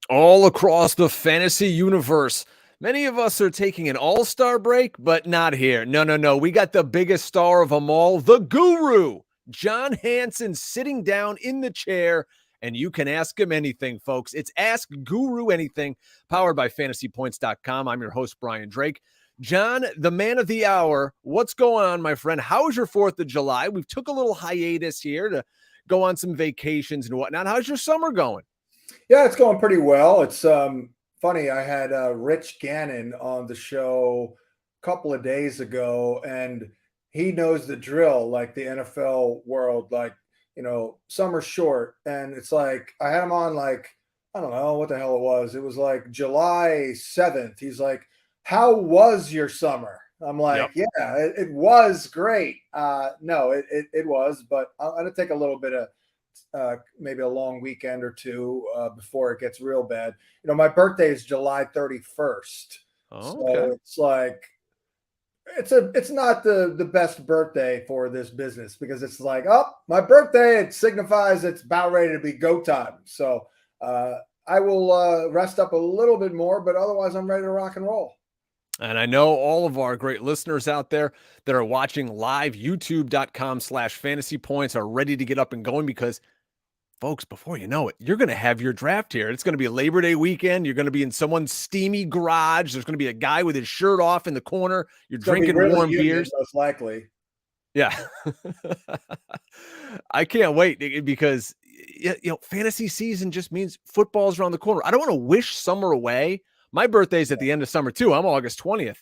All across the fantasy universe, many of us are taking an all-star break, but not here. No. We got the biggest star of them all, the guru, John Hansen, sitting down in the chair, and you can ask him anything, folks. It's Ask Guru Anything, powered by fantasypoints.com. I'm your host, Brian Drake. John, the man of the hour, what's going on, my friend? How was your 4th of July? We took a little hiatus here to go on some vacations and whatnot. How's your summer going? Yeah, it's going pretty well. It's funny. I had Rich Gannon on the show a couple of days ago, and he knows the drill, like the NFL world, like, summer's short. And it's like, I had him on, like, I don't know what the hell it was. It was like July 7th. He's like, how was your summer? I'm like, Yep. yeah, it was great. No, it was, but I'm going to take a little bit of maybe a long weekend or two before it gets real bad. My birthday is July 31st. Oh, okay. So it's like it's not the best birthday for this business, because it's like, oh, my birthday, it signifies it's about ready to be go time. So I will rest up a little bit more, but otherwise I'm ready to rock and roll. And I know all of our great listeners out there that are watching live, youtube.com/fantasy points, are ready to get up and going because, folks, before you know it, you're going to have your draft here. It's going to be a Labor Day weekend. You're going to be in someone's steamy garage. There's going to be a guy with his shirt off in the corner. You're drinking Really warm humid, beers. most likely. Yeah. I can't wait because, fantasy season just means football's around the corner. I don't want to wish summer away. My birthday's at the end of summer too. I'm August 20th.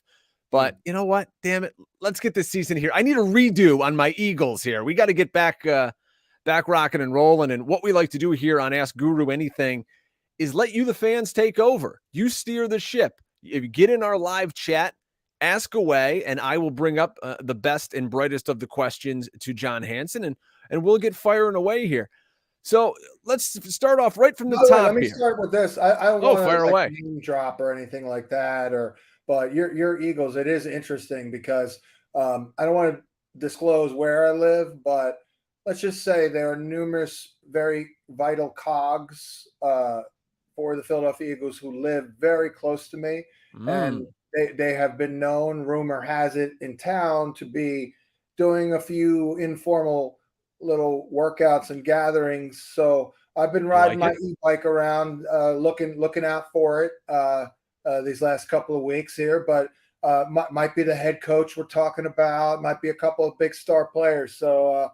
But you know what? Damn it. Let's get this season here. I need a redo on my Eagles here. We got to get back rocking and rolling. And what we like to do here on Ask Guru Anything is let you, the fans, take over. You steer the ship. If you get in our live chat, ask away, and I will bring up the best and brightest of the questions to John Hansen, and we'll get firing away here. So let's start off right from the top let me here. start with this. I don't want fire to away. name drop or anything like that, but your Eagles, it is interesting because I don't want to disclose where I live, but let's just say there are numerous very vital cogs for the Philadelphia Eagles who live very close to me, and they have been known, rumor has it, in town to be doing a few informal little workouts and gatherings. So I've been riding my e-bike around, looking out for it these last couple of weeks here. But might be the head coach we're talking about. Might be a couple of big star players. So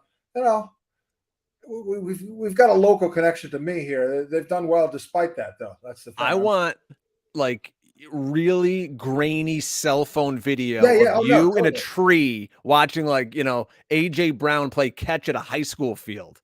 we've got a local connection to me here. They've done well despite that, though. That's the thing. I want like really grainy cell phone video of you totally. in a tree watching AJ Brown play catch at a high school field.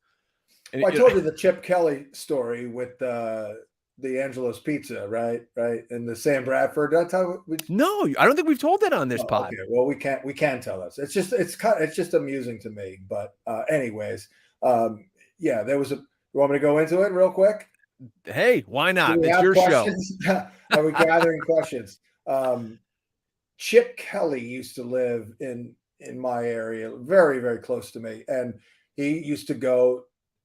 And, I told you the Chip Kelly story with the Angelo's Pizza, right? And the Sam Bradford. Did I tell you? No, I don't think we've told that on this pod. Okay, well, we can tell us. It's just amusing to me. But anyways, there was a. You want me to go into it real quick? Hey, why not? It's your questions? show. Are we gathering questions? Chip Kelly used to live in my area, very, very close to me. And he used to go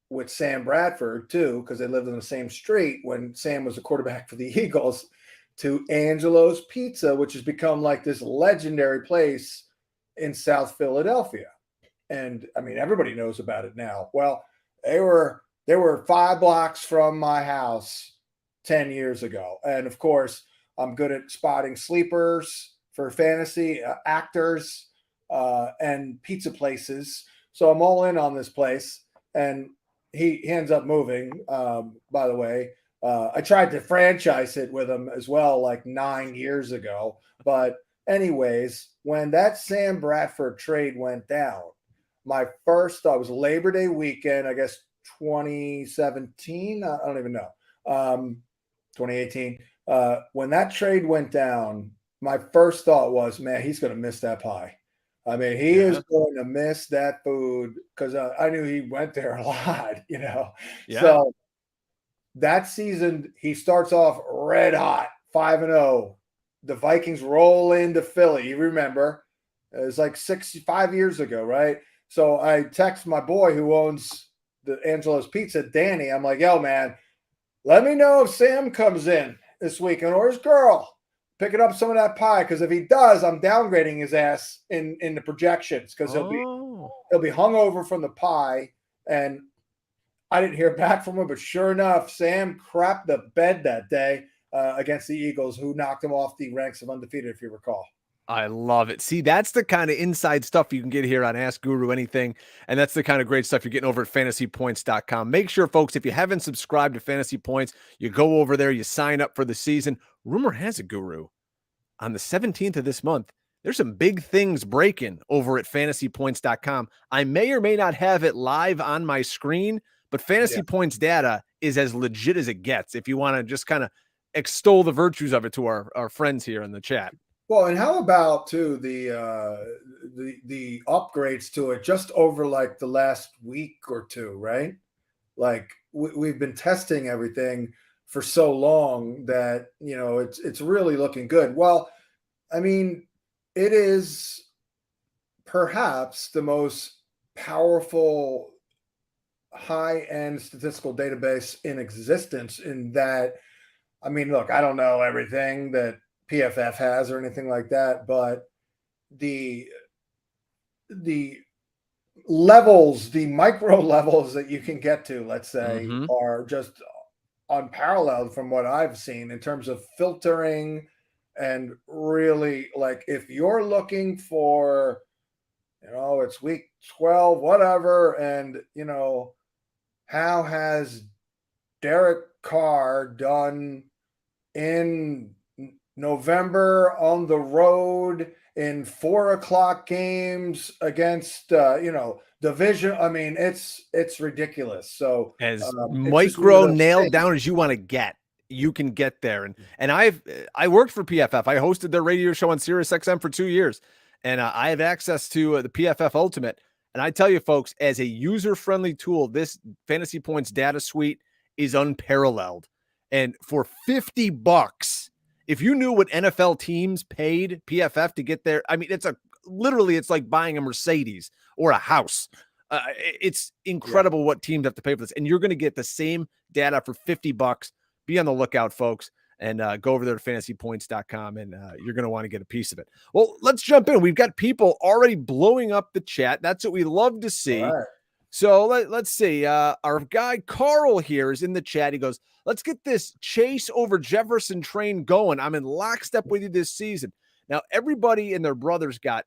with Sam Bradford, too, because they lived on the same street when Sam was a quarterback for the Eagles, to Angelo's Pizza, which has become like this legendary place in South Philadelphia. And, I mean, everybody knows about it now. Well, they were 5 blocks from my house 10 years ago. And, of course, I'm good at spotting sleepers for fantasy, actors, and pizza places. So I'm all in on this place. And he ends up moving, by the way. I tried to franchise it with him as well, like 9 years ago. But anyways, when that Sam Bradford trade went down, my first thought was Labor Day weekend, I guess 2017. I don't even know. 2018. When that trade went down, my first thought was, man, he's going to miss that pie. I mean, he is going to miss that food because I knew he went there a lot, Yeah. So that season, he starts off red hot, 5-0. The Vikings roll into Philly. You remember? It was like 5 years ago, right? So I text my boy who owns the Angelo's Pizza, Danny. I'm like, yo, man, Let me know if Sam comes in this weekend or his girl picking up some of that pie. Because if he does, I'm downgrading his ass in the projections because Oh, he'll be hungover from the pie. And I didn't hear back from him, but sure enough, Sam crapped the bed that day against the Eagles, who knocked him off the ranks of undefeated, if you recall. I love it. See, that's the kind of inside stuff you can get here on Ask Guru Anything. And that's the kind of great stuff you're getting over at fantasypoints.com. Make sure, folks, if you haven't subscribed to Fantasy Points, you go over there, you sign up for the season. Rumor has it, Guru, on the 17th of this month, there's some big things breaking over at fantasypoints.com. I may or may not have it live on my screen, but Fantasy Points data is as legit as it gets if you want to just kind of extol the virtues of it to our friends here in the chat. Well, and how about too the upgrades to it just over like the last week or two, right? Like we've been testing everything for so long that it's really looking good. Well, I mean, it is perhaps the most powerful high-end statistical database in existence in that, I mean, look, I don't know everything that PFF has or anything like that, but the levels, the micro levels that you can get to, let's say, are just unparalleled from what I've seen in terms of filtering. And really, like, if you're looking for, it's week 12, whatever, and how has Derek Carr done in November on the road in 4:00 games against division? I mean, it's ridiculous. So As it's just one of micro those nailed things. down as you want to get, you can get there. And I worked for PFF. I hosted their radio show on Sirius XM for 2 years, and I have access to the PFF Ultimate. And I tell you, folks, as a user-friendly tool, this Fantasy Points data suite is unparalleled. And for $50, if you knew what NFL teams paid PFF to get there, I mean, it's like buying a Mercedes or a house. It's incredible what teams have to pay for this. And you're going to get the same data for $50. Be on the lookout, folks, and go over there to fantasypoints.com, and you're going to want to get a piece of it. Well, let's jump in. We've got people already blowing up the chat. That's what we love to see. All right. So let's see. Our guy Carl here is in the chat. He goes, let's get this Chase over Jefferson train going. I'm in lockstep with you this season. Now, everybody and their brothers got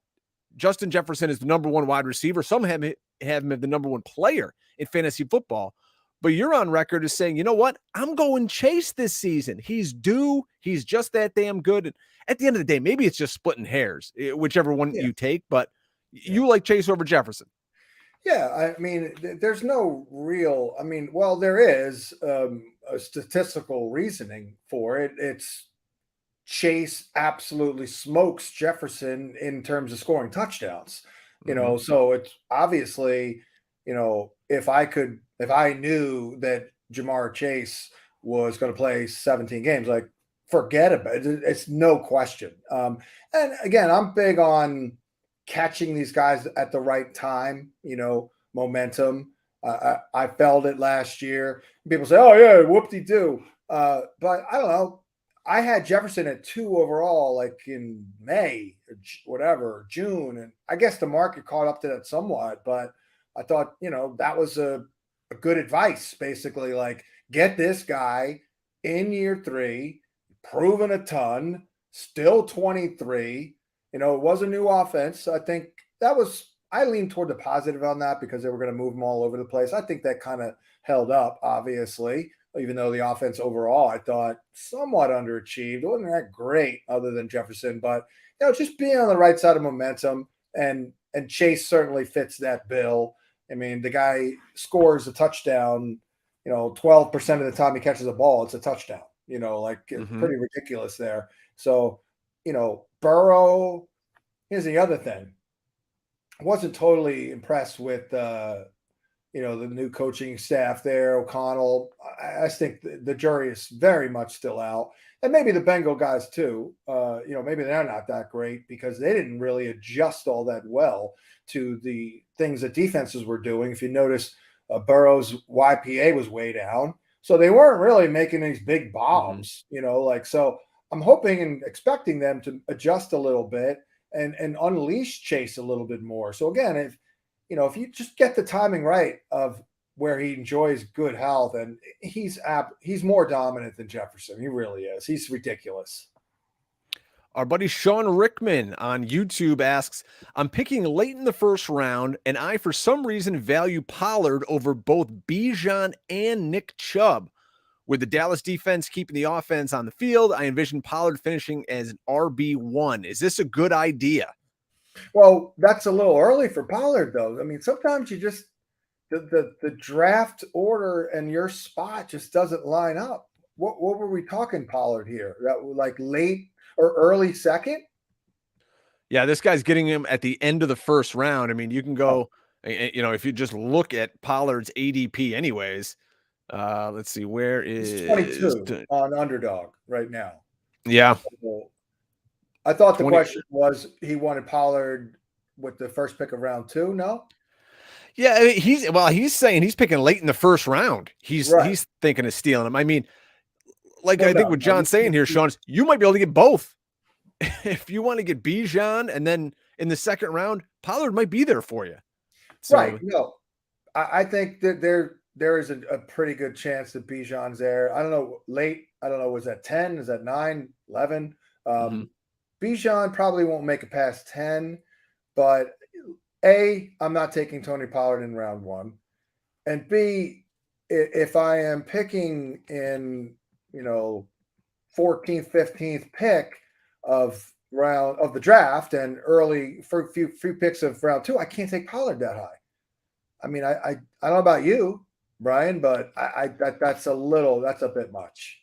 Justin Jefferson is the number one wide receiver. Some have him as the number one player in fantasy football. But you're on record as saying, you know what? I'm going Chase this season. He's due. He's just that damn good. And at the end of the day, maybe it's just splitting hairs, whichever one you take. But you like Chase over Jefferson. Yeah, I mean, there's no real, I mean, well, there is a statistical reasoning for it. It's Chase absolutely smokes Jefferson in terms of scoring touchdowns, so it's obviously, if I knew that Jamar Chase was going to play 17 games, like, forget about it. It's no question. And again, I'm big on catching these guys at the right time, momentum. I felt it last year. People say, oh, yeah, whoop-de-doo. But I don't know. I had Jefferson at 2 overall, like in May, whatever, June. And I guess the market caught up to that somewhat. But I thought, that was a good advice, basically. Like, get this guy in year 3, proven a ton, still 23. It was a new offense. I think I leaned toward the positive on that because they were going to move them all over the place. I think that kind of held up, obviously, even though the offense overall, I thought, somewhat underachieved. It wasn't that great other than Jefferson, but, just being on the right side of momentum, and Chase certainly fits that bill. I mean, the guy scores a touchdown, 12% of the time he catches a ball, it's a touchdown, it's pretty ridiculous there. So, Burrow, here's the other thing. I wasn't totally impressed with, the new coaching staff there, O'Connell. I think the jury is very much still out. And maybe the Bengal guys too. Maybe they're not that great because they didn't really adjust all that well to the things that defenses were doing. If you notice, Burrow's YPA was way down. So they weren't really making these big Mm-hmm. bombs, like so I'm hoping and expecting them to adjust a little bit and unleash Chase a little bit more. So again, if you just get the timing right of where he enjoys good health, and he's more dominant than Jefferson. He really is. He's ridiculous. Our buddy Sean Rickman on YouTube asks, I'm picking late in the first round, and I, for some reason, value Pollard over both Bijan and Nick Chubb. With the Dallas defense keeping the offense on the field, I envision Pollard finishing as an RB1. Is this a good idea? Well, that's a little early for Pollard, though. I mean, sometimes you just the draft order and your spot just doesn't line up. What were we talking Pollard here? That like late or early second? Yeah, this guy's getting him at the end of the first round. I mean, you can Oh, go, if you just look at Pollard's ADP, anyways. Let's see, where he's is 22 on underdog right now. yeah, So I thought the 20. question was he wanted Pollard with the first pick of round 2. No, Yeah, I mean, he's saying he's picking late in the first round. He's right? he's thinking of stealing him. I mean, like Well, I think no, what no. John's saying here, Sean, is you might be able to get both. If you want to get Bijan and then in the second round, Pollard might be there for you. Right. So, No, I think that there is a pretty good chance that Bijan's there. I don't know, late. I don't know. Was that 10? Is that 9, 11? mhm. Bijan probably won't make it past 10, but I'm not taking Tony Pollard in round 1. And B, if I am picking in, 14th, 15th pick of the draft and early for a few picks of round 2, I can't take Pollard that high. I mean, I don't know about you, Brian, but that's a bit much.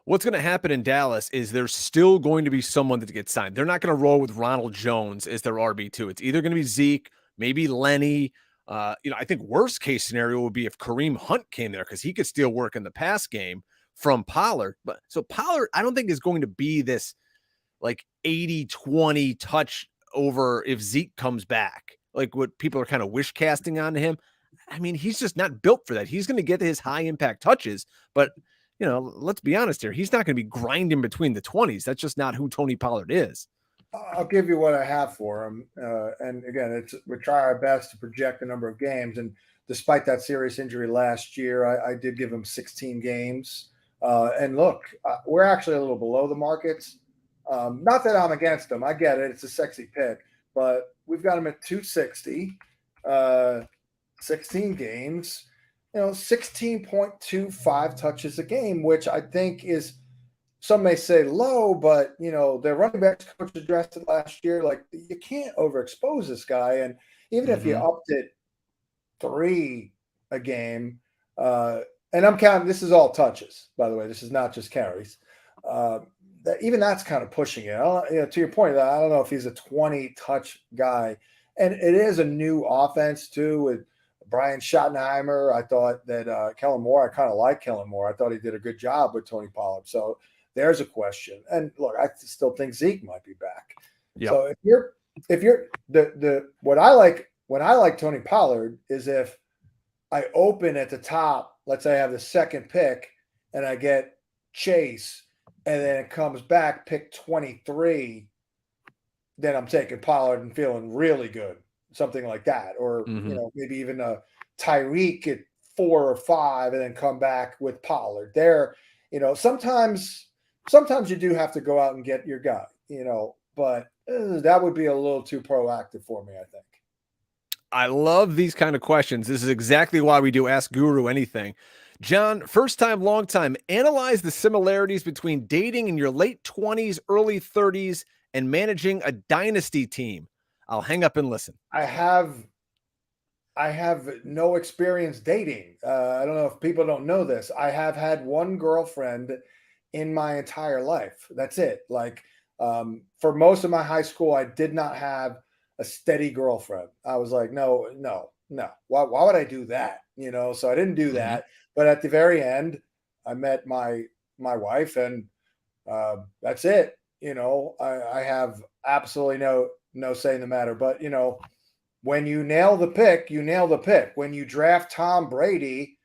What's going to happen in Dallas is there's still going to be someone that gets signed. They're not going to roll with Ronald Jones as their RB2. It's either going to be Zeke, maybe Lenny. I think worst case scenario would be if Kareem Hunt came there because he could still work in the pass game from Pollard. But so Pollard, I don't think is going to be this like 80-20 touch over if Zeke comes back, like what people are kind of wish casting onto him. I mean, he's just not built for that. He's going to get his high impact touches, but let's be honest here. He's not going to be grinding between the 20s. That's just not who Tony Pollard is. I'll give you what I have for him, and again, we try our best to project the number of games. And despite that serious injury last year, I did give him 16 games. And look, we're actually a little below the markets. Not that I'm against him. I get it; it's a sexy pick, but we've got him at 260, 16 games. 16.25 touches a game, which I think is, some may say low, but their running backs coach addressed it last year. Like, you can't overexpose this guy, and even if you upped it 3 a game, and I'm counting. This is all touches, by the way. This is not just carries. Even that's kind of pushing it. To your point, I don't know if he's a 20 touch guy, and it is a new offense too with Brian Schottenheimer. I thought that Kellen Moore. I kind of like Kellen Moore. I thought he did a good job with Tony Pollard. So there's a question. And look, I still think Zeke might be back. Yep. So if you're what I like when I like Tony Pollard is if I open at the top, let's say I have the second pick and I get Chase, and then it comes back pick 23, then I'm taking Pollard and feeling really good. Something like that. Or, maybe even a Tyreek at 4 or 5 and then come back with Pollard. There, sometimes you do have to go out and get your guy, but that would be a little too proactive for me, I think. I love these kind of questions. This is exactly why we do Ask Guru Anything. John, first time, long time, analyze the similarities between dating in your late 20s, early 30s, and managing a dynasty team. I'll hang up and listen. I have no experience dating. I don't know if people don't know this. I have had one girlfriend in my entire life. That's it. Like, for most of my high school, I did not have a steady girlfriend. I was like, no. Why would I do that? So I didn't do that. But at the very end, I met my wife, and that's it. I have absolutely no say in the matter. But when you nail the pick, you nail the pick. When you draft Tom Brady,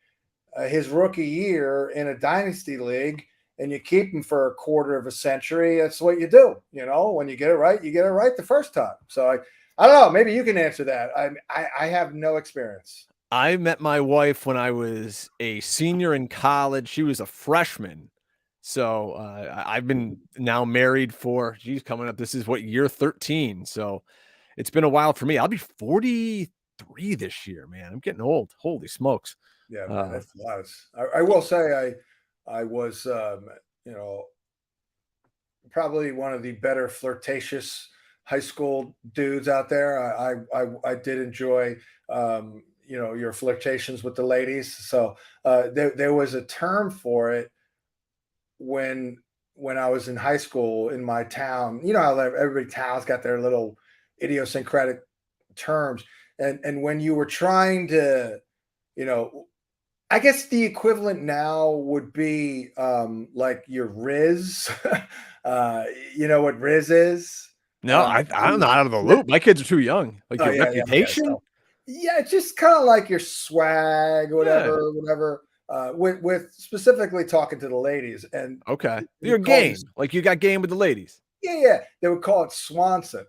his rookie year in a dynasty league, and you keep him for a quarter of a century. That's what you do. When you get it right, you get it right the first time. So I don't know. Maybe you can answer that. I have no experience. I met my wife when I was a senior in college. She was a freshman. So I've been now married for, geez, coming up. This is what, year 13. So it's been a while for me. I'll be 43 this year, man. I'm getting old. Holy smokes. Yeah, man, it flies. I will say I was you know probably one of the better flirtatious high school dudes out there. I did enjoy your flirtations with the ladies. So there was a term for it when I was in high school in my town. You know how every town's got their little idiosyncratic terms, and when you were trying to, you know, I guess the equivalent now would be like your Riz. You know what Riz is? No, I'm not out of the loop. My kids are too young. Like Oh your yeah, yeah. Okay, reputation? so yeah, it's just kind of like your swag, Yeah. whatever. With specifically talking to the ladies, and Okay. you Your call me, game. Like you got game with the ladies. yeah. They would call it Swanson.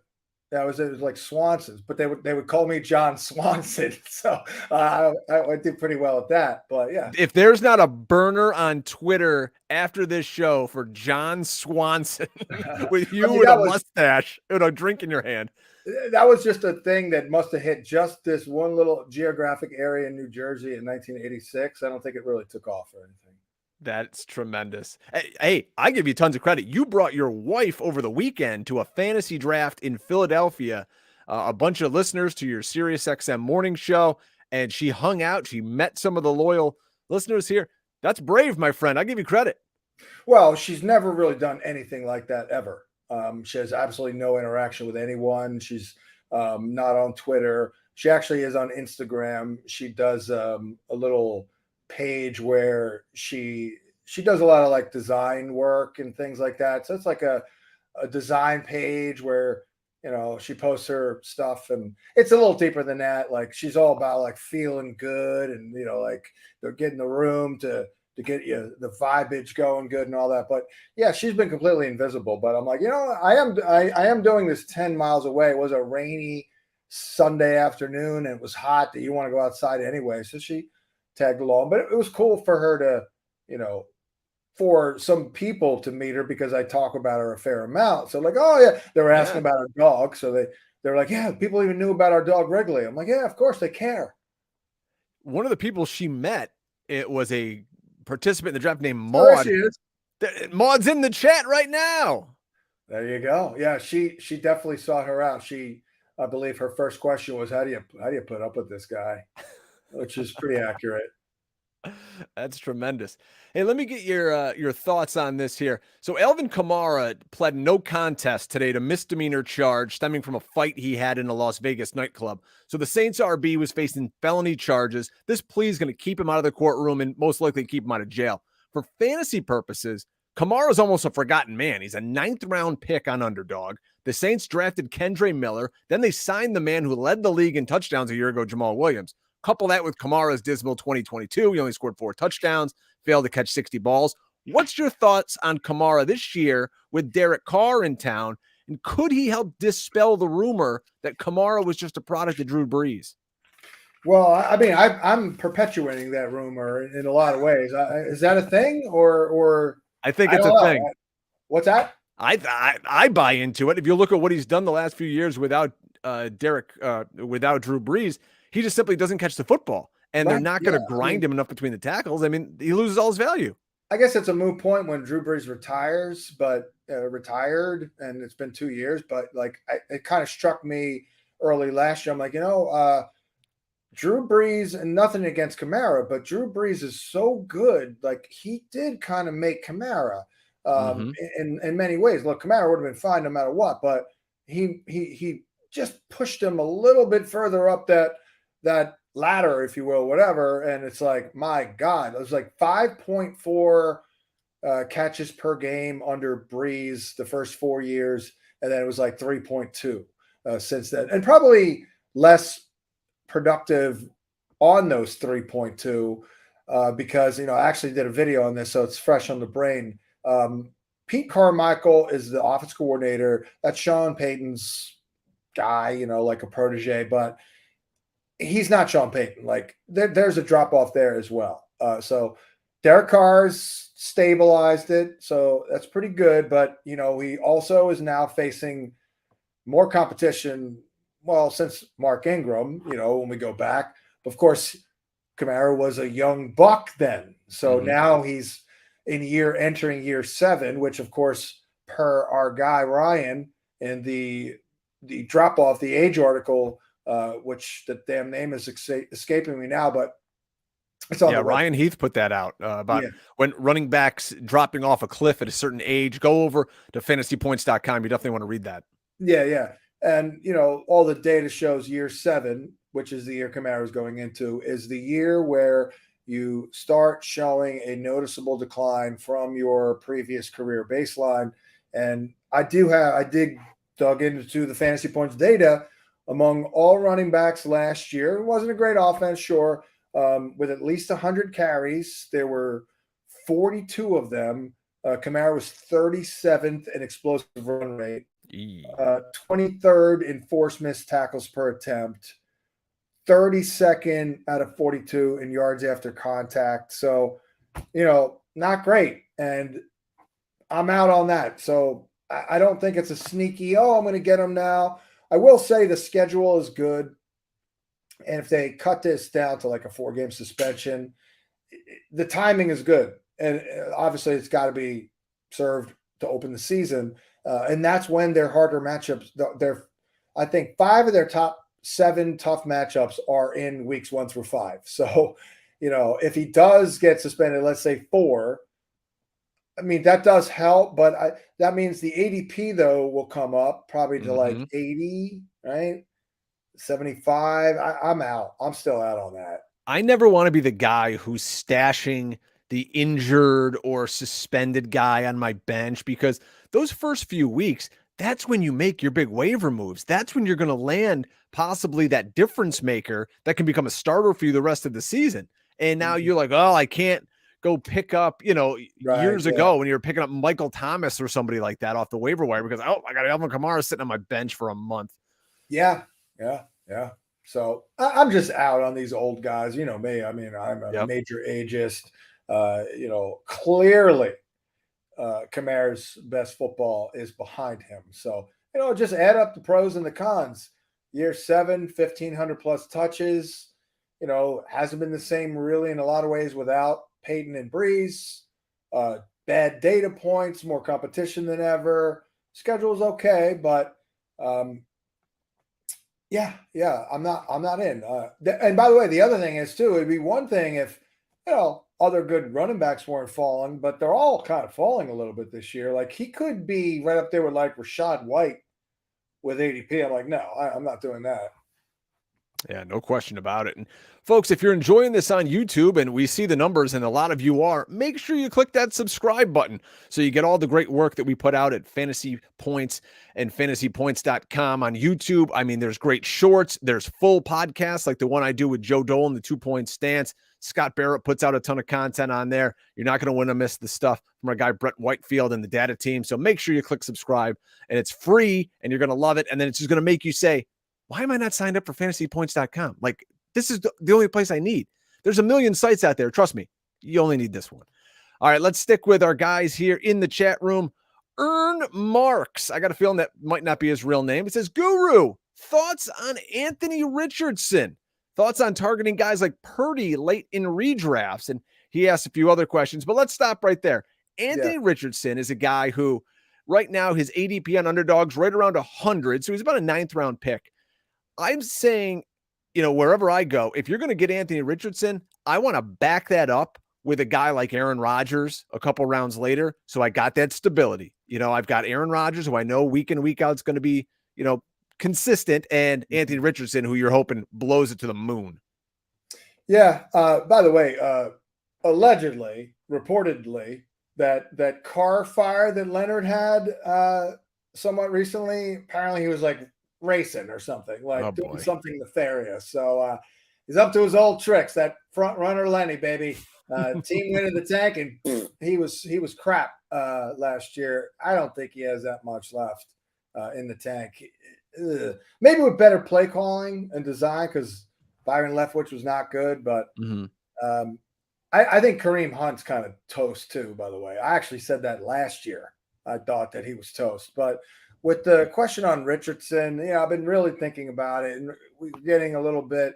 It was like Swanson's, but they would call me John Swanson. So I did pretty well at that. But yeah, If there's not a burner on Twitter after this show for John Swanson with I you mean with a mustache and a drink in your hand, that was just a thing that must have hit just this one little geographic area in New Jersey in 1986. I don't think it really took off or anything. that's tremendous. Hey, I give you tons of credit. You brought your wife over the weekend to a fantasy draft in Philadelphia, a bunch of listeners to your SiriusXM morning show, and she hung out. She met some of the loyal listeners here. That's brave, my friend. I give you credit. Well, she's never really done anything like that ever. She has absolutely no interaction with anyone. She's not on Twitter. She actually is on Instagram. She does a little page where she does a lot of like design work and things like that. So it's like a design page where she posts her stuff, and it's a little deeper than that. Like she's all about like feeling good, and like they're getting the room to get you the vibage going good and all that. But yeah, she's been completely invisible. But I'm like, I am doing this 10 miles away. It was a rainy Sunday afternoon and it was hot that you want to go outside anyway. So she tagged along. But it was cool for her to, for some people to meet her because I talk about her a fair amount. So like, oh yeah, they were asking about our dog. So they're like, yeah, people even knew about our dog regularly. I'm like, yeah, of course they care. One of the people she met, it was a participant in the draft named Oh, there Maud. she is. Maud's in the chat right now. There you go. Yeah, she definitely sought her out. I believe her first question was, how do you put up with this guy? Which is pretty accurate. That's tremendous. Hey, let me get your thoughts on this here. So Alvin Kamara pled no contest today to misdemeanor charge stemming from a fight he had in a Las Vegas nightclub. So the Saints RB was facing felony charges. This plea is going to keep him out of the courtroom and most likely keep him out of jail. For fantasy purposes, Kamara's almost a forgotten man. He's a 9th-round pick on Underdog. The Saints drafted Kendre Miller. Then they signed the man who led the league in touchdowns a year ago, Jamal Williams. Couple that with Kamara's dismal 2022. He only scored 4 touchdowns, failed to catch 60 balls. What's your thoughts on Kamara this year with Derek Carr in town? And could he help dispel the rumor that Kamara was just a product of Drew Brees? Well, I mean, I'm perpetuating that rumor in a lot of ways. Is that a thing, or I think it's a thing. What's that? I buy into it. If you look at what he's done the last few years without without Drew Brees, he just simply doesn't catch the football, and they're not going to grind him enough between the tackles. I mean, he loses all his value. I guess it's a moot point when Drew Brees retires, but retired, and it's been 2 years. But like, it kind of struck me early last year. I'm like, Drew Brees, and nothing against Kamara, but Drew Brees is so good. Like he did kind of make Kamara in many ways. Look, Kamara would have been fine no matter what, but he just pushed him a little bit further up that ladder, if you will, whatever. And it's like, my God, it was like 5.4 catches per game under Brees the first 4 years, and then it was like 3.2 since then, and probably less productive on those 3.2. because, I actually did a video on this, so it's fresh on the brain. Pete Carmichael is the offense coordinator. That's Sean Payton's guy, like a protege, but he's not Sean Payton. Like there's a drop off there as well. So Derek Carr's stabilized it, so that's pretty good. But he also is now facing more competition. Well, since Mark Ingram, when we go back, of course, Kamara was a young buck then. So now he's entering year 7, which of course, per our guy Ryan in the drop off the age article, which the damn name is escaping me now, but it's on the Ryan Heath put that out about when running backs dropping off a cliff at a certain age. Go over to fantasypoints.com. You definitely want to read that. Yeah. And, all the data shows year 7, which is the year Kamara is going into, is the year where you start showing a noticeable decline from your previous career baseline. And I dug into the fantasy points data among all running backs last year. It wasn't a great offense, sure. With at least 100 carries, there were 42 of them. Kamara was 37th in explosive run rate, 23rd in forced missed tackles per attempt, 32nd out of 42 in yards after contact. So, not great. And I'm out on that. So I don't think it's a sneaky, I'm going to get him now. I will say the schedule is good. And if they cut this down to like a 4-game suspension, the timing is good. And obviously it's got to be served to open the season. And that's when their harder matchups, I think 5 of their top 7 tough matchups are in weeks 1 through 5. So, if he does get suspended, let's say 4, I mean, that does help, but that means the ADP though will come up probably to like 80, right? 75. I'm out. I'm still out on that. I never want to be the guy who's stashing the injured or suspended guy on my bench, because those first few weeks, that's when you make your big waiver moves. That's when you're going to land possibly that difference maker that can become a starter for you the rest of the season. And now you're like, I can't go pick up, years ago when you were picking up Michael Thomas or somebody like that off the waiver wire because, I got Alvin Kamara sitting on my bench for a month. Yeah. So I'm just out on these old guys. You know me. I mean, I'm a major ageist. Clearly, Kamara's best football is behind him. So, just add up the pros and the cons. Year 7, 1,500 plus touches. Hasn't been the same really in a lot of ways without Peyton and Breeze. Bad data points, more competition than ever. Schedule's okay, but I'm not in. And by the way, the other thing is too, it'd be one thing if other good running backs weren't falling, but they're all kind of falling a little bit this year. Like he could be right up there with like Rashad White with ADP. I'm like, no, I'm not doing that. Yeah, no question about it. And folks, if you're enjoying this on YouTube and we see the numbers and a lot of you are, make sure you click that subscribe button so you get all the great work that we put out at Fantasy Points and fantasypoints.com on YouTube. I mean, there's great shorts. There's full podcasts like the one I do with Joe Dolan, the 2-point stance. Scott Barrett puts out a ton of content on there. You're not going to want to miss the stuff from our guy, Brett Whitefield and the data team. So make sure you click subscribe and it's free and you're going to love it. And then it's just going to make you say, why am I not signed up for fantasypoints.com? Like, this is the only place I need. There's a million sites out there. Trust me, you only need this one. All right, let's stick with our guys here in the chat room. Ern Marks. I got a feeling that might not be his real name. It says, Guru, thoughts on Anthony Richardson? Thoughts on targeting guys like Purdy late in redrafts? And he asked a few other questions, but let's stop right there. Anthony Richardson is a guy who right now his ADP on underdogs right around 100. So he's about a 9th round pick. I'm saying, wherever I go, if you're going to get Anthony Richardson, I want to back that up with a guy like Aaron Rodgers a couple rounds later. So I got that stability. I've got Aaron Rodgers, who I know week in, week out is going to be, consistent, and Anthony Richardson, who you're hoping blows it to the moon. Yeah. By the way, allegedly, reportedly, that car fire that Leonard had somewhat recently, apparently he was like racing or something, like doing something nefarious. So he's up to his old tricks, that front runner Lenny, baby. Team win in the tank, and he was crap last year. I don't think he has that much left in the tank. Maybe with better play calling and design, because Byron Leftwich was not good, but I think Kareem Hunt's kind of toast too, by the way. I actually said that last year. I thought that he was toast. But with the question on Richardson, I've been really thinking about it, and we're getting a little bit.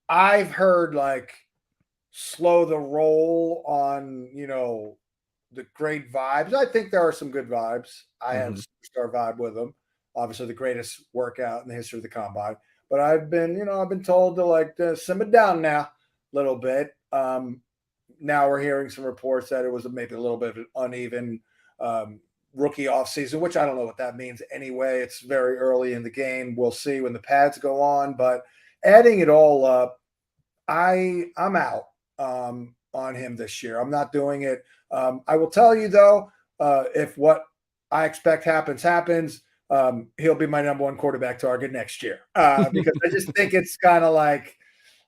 I've heard like slow the roll on, the great vibes. I think there are some good vibes. I have a superstar vibe with him. Obviously, the greatest workout in the history of the combine. But I've been told to simmer down now a little bit. Now we're hearing some reports that it was maybe a little bit of an uneven rookie offseason, which I don't know what that means anyway. It's very early in the game. We'll see when the pads go on. But adding it all up, I'm out on him this year. I'm not doing it. I will tell you, though, if what I expect happens, he'll be my number one quarterback target next year because I just think it's kind of like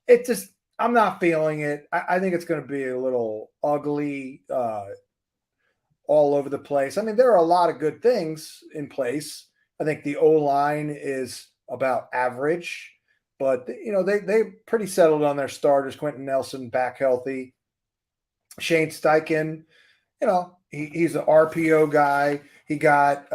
it just – I'm not feeling it. I think it's going to be a little ugly all over the place. I mean, there are a lot of good things in place. I think the O-line is about average, but, they pretty settled on their starters. Quentin Nelson back healthy. Shane Steichen, he's an RPO guy. He got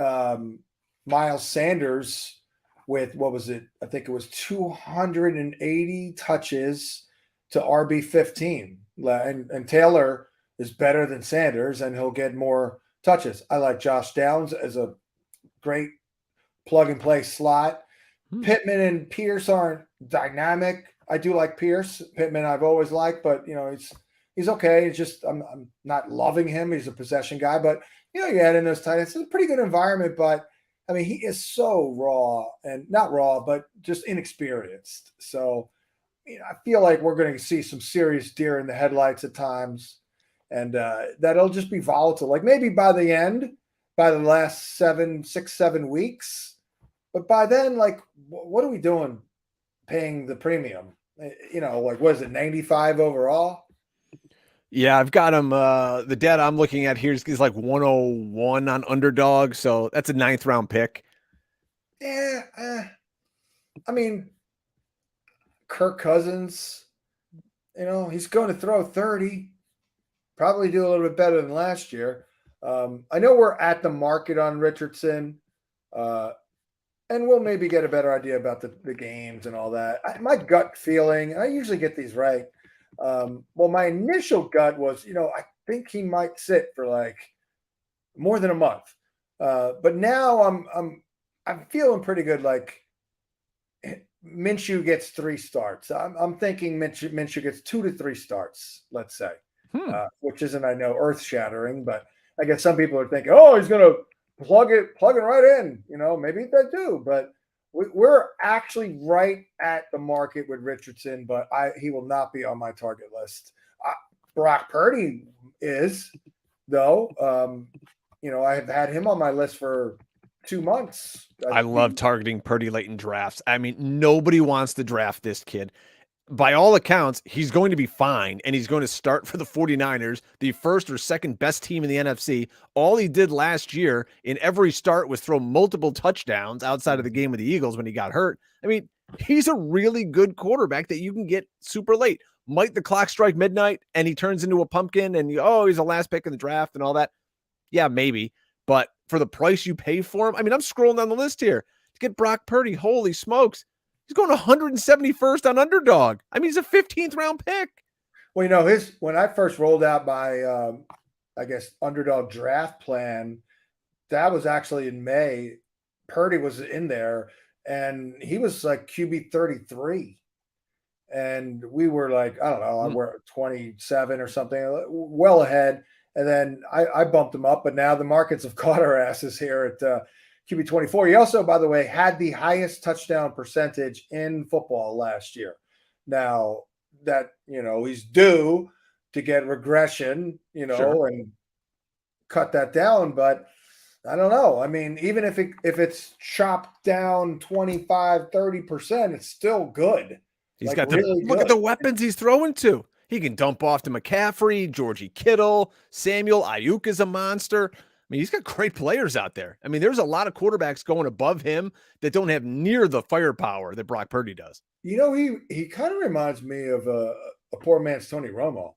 Miles Sanders with, what was it? I think it was 280 touches to RB15. And Taylor is better than Sanders, and he'll get more touches. I like Josh Downs as a great plug-and-play slot. Pittman and Pierce aren't dynamic. I do like Pierce. Pittman I've always liked, but, he's okay. It's just I'm not loving him. He's a possession guy. But, you add in those tight ends. It's a pretty good environment, but, I mean, he is so raw, and not raw, but just inexperienced. So, I feel like we're going to see some serious deer in the headlights at times, and that'll just be volatile. Like maybe by the last 6-7 weeks, but by then, like, what are we doing paying the premium? Like, what is it, 95 overall? Yeah, I've got him. The data I'm looking at here is like 101 on Underdog, so that's a 9th round pick. Yeah, I mean, Kirk Cousins, he's going to throw 30, probably do a little bit better than last year. I know we're at the market on Richardson, and we'll maybe get a better idea about the games and all that. My gut feeling, I usually get these right. My initial gut was, I think he might sit for like more than a month. But now I'm feeling pretty good. Like Minshew gets 3 starts. I'm thinking Minshew gets 2 to 3 starts, let's say, which isn't, I know, earth shattering, but I guess some people are thinking, oh, he's going to plug it right in. Maybe they do, but we're actually right at the market with Richardson, but he will not be on my target list. Brock Purdy is, though. I have had him on my list for 2 months. I love targeting Purdy late in drafts. I mean, nobody wants to draft this kid. By all accounts, he's going to be fine, and he's going to start for the 49ers, the first or second best team in the NFC. All he did last year in every start was throw multiple touchdowns outside of the game with the Eagles when he got hurt. I mean, he's a really good quarterback that you can get super late. Might the clock strike midnight and he turns into a pumpkin and he's a last pick in the draft and all that? Yeah, maybe. But for the price you pay for him, I mean, I'm scrolling down the list here to get Brock Purdy. Holy smokes. He's going 171st on Underdog. I mean, he's a 15th round pick. Well, when I first rolled out my, Underdog draft plan, that was actually in May. Purdy was in there, and he was like QB 33. And we were like, I don't know, we're 27 or something, well ahead. And then I bumped him up, but now the markets have caught our asses here at QB 24. He also, by the way, had the highest touchdown percentage in football last year. Now that, he's due to get regression, Sure. and cut that down. But I don't know. I mean, even if it's chopped down 25, 30%, it's still good. He's Like, got really look at good. the weapons he's throwing to. He can dump off to McCaffrey, Georgie Kittle, Samuel. Ayuk is a monster. I mean, he's got great players out there. I mean, there's a lot of quarterbacks going above him that don't have near the firepower that Brock Purdy does. He kind of reminds me of a poor man's Tony Romo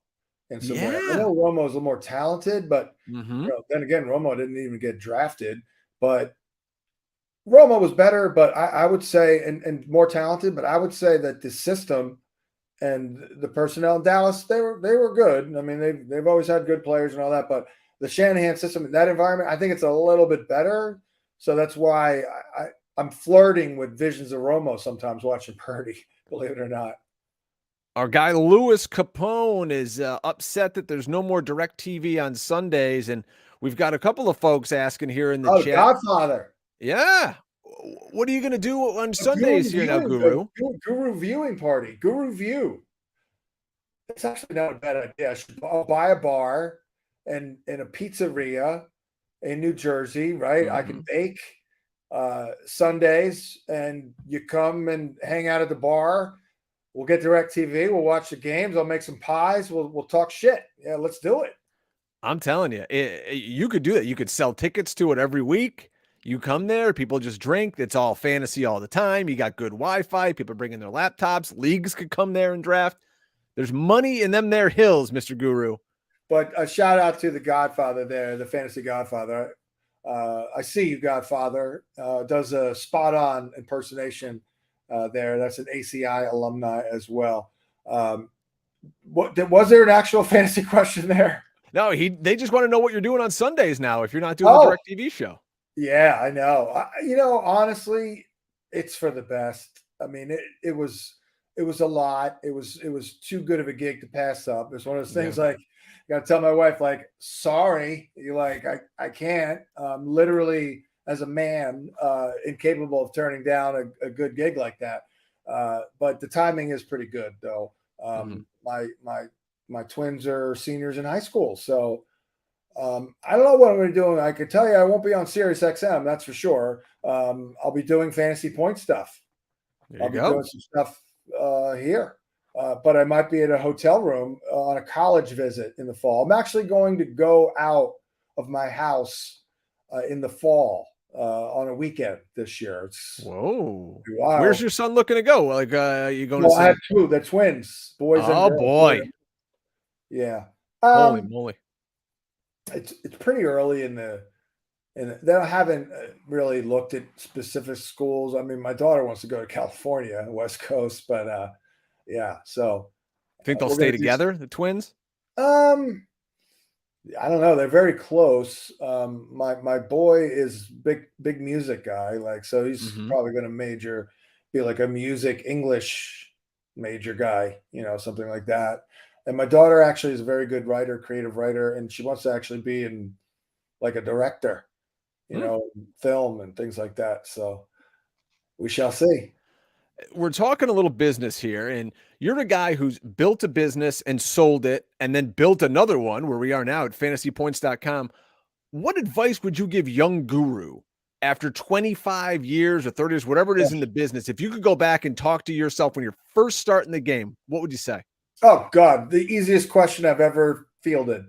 in some way. I Yeah. know Romo's a little more talented, but Mm-hmm. then again, Romo didn't even get drafted. But Romo was better, but I would say, and more talented. But I would say that the system and the personnel in Dallas, they were good. I mean, they've always had good players and all that, but the Shanahan system in that environment, I think it's a little bit better. So that's why I'm flirting with visions of Romo sometimes watching Purdy, believe it or not. Our guy Louis Capone is upset that there's no more direct TV on Sundays. And we've got a couple of folks asking here in the Oh, chat. Godfather. Yeah. What are you going to do on A guru Sundays here now, viewing, Guru? guru viewing party, Guru View. It's actually not a bad idea. I'll buy a bar and a pizzeria in New Jersey, right? I can bake Sundays, and you come and hang out at the bar. We'll get direct TV. We'll watch the games. I'll make some pies. We'll talk shit. Yeah, let's do it. I'm telling you, you could do that. You could sell tickets to it every week. You come there, people just drink. It's all fantasy all the time. You got good Wi-Fi. People bringing their laptops. Leagues could come there and draft. There's money in them there hills, Mr. Guru. But a shout out to the Godfather there, the fantasy Godfather. I see you, Godfather. Does a spot on impersonation there. That's an ACI alumni as well. Was there an actual fantasy question there? No, they just want to know what you're doing on Sundays now if you're not doing a direct TV show. Yeah, I know. Honestly, it's for the best. I mean, it was a lot. It was too good of a gig to pass up. It's one of those things like, I got to tell my wife, like, sorry, I can't. Literally, as a man, incapable of turning down a good gig like that. But the timing is pretty good, though. My twins are seniors in high school, so I don't know what I'm going to be doing. I can tell you I won't be on Sirius XM, that's for sure. I'll be doing fantasy point stuff. I'll be doing some stuff here. But I might be at a hotel room on a college visit in the fall. I'm actually going to go out of my house in the fall on a weekend this year. Whoa! Where's your son looking to go? Like, you going? I have two. They're twins, boys. Oh and girls. boy! Yeah. Holy moly! It's pretty early in the. And they haven't really looked at specific schools. I mean, my daughter wants to go to California, West Coast, but yeah. So, think they'll stay together, the twins? I don't know. They're very close. My boy is big music guy, like, so he's probably going to be like a music English major guy, something like that. And my daughter actually is a very good writer, creative writer, and she wants to actually be in like a director, film and things like that. So we shall see. We're talking a little business here, and you're a guy who's built a business and sold it and then built another one where we are now at fantasypoints.com. What advice would you give young Guru after 25 years or 30 years, whatever it is in the business? If you could go back and talk to yourself when you're first starting the game, what would you say? Oh, God, the easiest question I've ever fielded.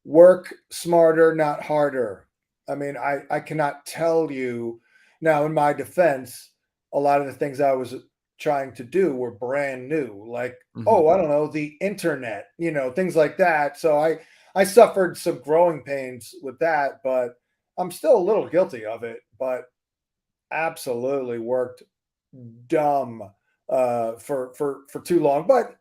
Work smarter, not harder. I mean, I cannot tell you now, in my defense, a lot of the things I was trying to do were brand new, like, I don't know, the internet, things like that. So I suffered some growing pains with that, but I'm still a little guilty of it, but absolutely worked dumb for too long. But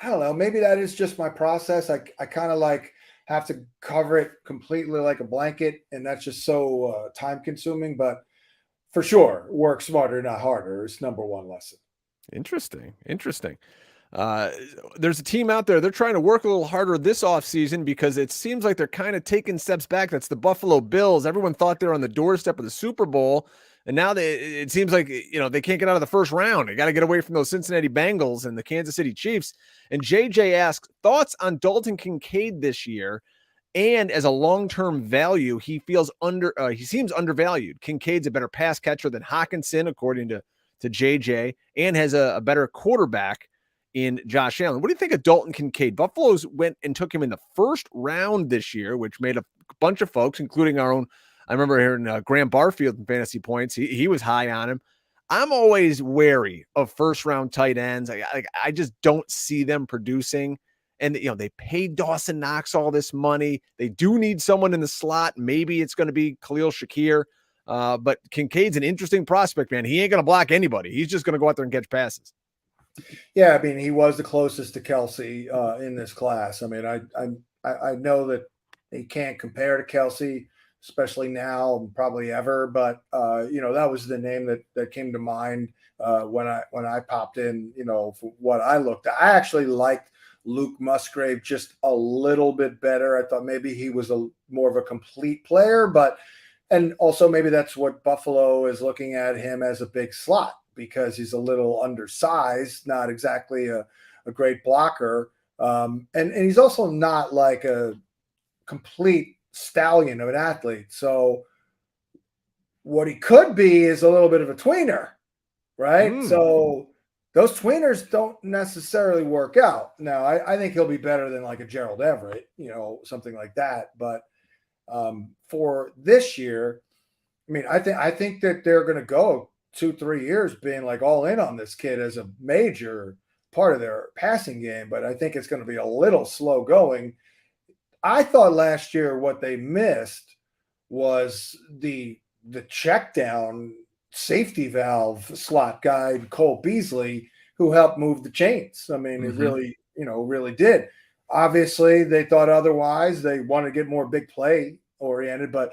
I don't know, maybe that is just my process. I kind of like have to cover it completely like a blanket, and that's just so time consuming. But for sure, work smarter, not harder is number one lesson. Interesting. There's a team out there. They're trying to work a little harder this offseason because it seems like they're kind of taking steps back. That's the Buffalo Bills. Everyone thought they were on the doorstep of the Super Bowl, and now it seems like they can't get out of the first round. They got to get away from those Cincinnati Bengals and the Kansas City Chiefs. And JJ asks thoughts on Dalton Kincaid this year. And as a long-term value, he seems undervalued. Kincaid's a better pass catcher than Hawkinson, according to JJ, and has a better quarterback in Josh Allen. What do you think of Dalton Kincaid? Buffalo's went and took him in the first round this year, which made a bunch of folks, including our own. I remember hearing Graham Barfield in Fantasy Points. He was high on him. I'm always wary of first round tight ends. I just don't see them producing. And, they paid Dawson Knox all this money. They do need someone in the slot. Maybe it's going to be Khalil Shakir. But Kincaid's an interesting prospect, man. He ain't going to block anybody. He's just going to go out there and catch passes. Yeah, I mean, he was the closest to Kelsey in this class. I mean, I know that he can't compare to Kelsey, especially now and probably ever. But that was the name that came to mind when I popped in. For what I looked at, I actually liked Luke Musgrave just a little bit better. I thought maybe he was more of a complete player, and also maybe that's what Buffalo is looking at him as, a big slot, because he's a little undersized, not exactly a great blocker. And he's also not like a complete stallion of an athlete. So what he could be is a little bit of a tweener, right? So those tweeners don't necessarily work out. Now, I think he'll be better than like a Gerald Everett, something like that. But for this year, I mean, I think that they're going to go 2-3 years being like all in on this kid as a major part of their passing game. But I think it's going to be a little slow going. I thought last year what they missed was the check down safety valve slot guy, Cole Beasley, who helped move the chains. I mean, it really, really did. Obviously, they thought otherwise. They wanted to get more big play oriented, but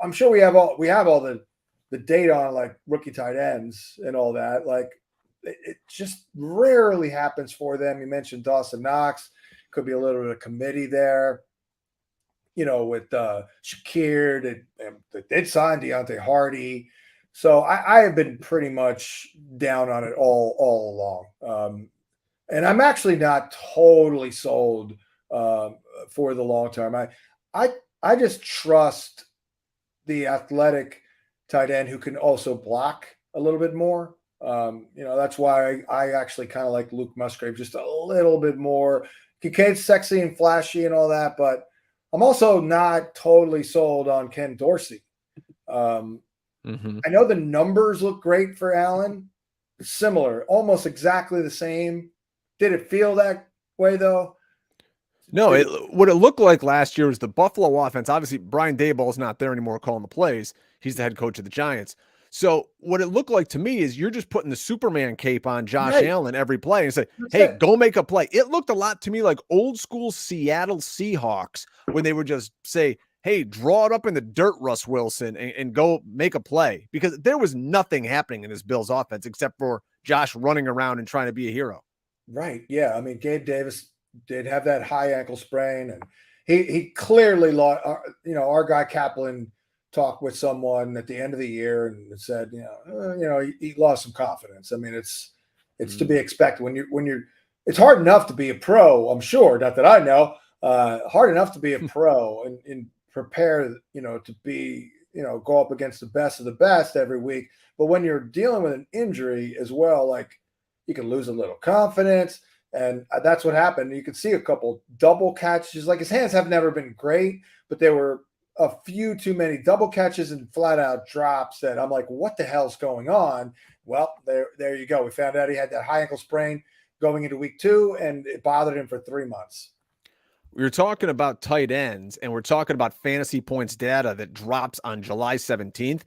I'm sure we have all the data on like rookie tight ends and all that. Like, it just rarely happens for them. You mentioned Dawson Knox, could be a little bit of committee there. With Shakir, they did sign Deontay Hardy. So I have been pretty much down on it all along. And I'm actually not totally sold for the long term. I just trust the athletic tight end who can also block a little bit more. That's why I actually kind of like Luke Musgrave just a little bit more. Kincaid's sexy and flashy and all that, but I'm also not totally sold on Ken Dorsey. I know the numbers look great for Allen. Similar, almost exactly the same. Did it feel that way, though? No, what it looked like last year was the Buffalo offense. Obviously, Brian Daboll's not there anymore calling the plays. He's the head coach of the Giants. So what it looked like to me is you're just putting the Superman cape on Josh Allen every play and say, hey, go make a play. It looked a lot to me like old school Seattle Seahawks when they would just say, hey, draw it up in the dirt, Russ Wilson, and go make a play, because there was nothing happening in this Bills offense except for Josh running around and trying to be a hero. Right. Yeah. I mean, Gabe Davis did have that high ankle sprain, and he clearly lost. Our guy Kaplan talked with someone at the end of the year and said, he lost some confidence. I mean, it's to be expected when you're. It's hard enough to be a pro. I'm sure, not that I know. Hard enough to be a pro and prepare, to be, go up against the best of the best every week. But when you're dealing with an injury as well, like, you can lose a little confidence. And that's what happened. You could see a couple double catches. Like, his hands have never been great, but there were a few too many double catches and flat out drops that I'm like, what the hell's going on? Well, there you go. We found out he had that high ankle sprain going into week 2, and it bothered him for 3 months. We were talking about tight ends, and we're talking about fantasy points data that drops on July 17th.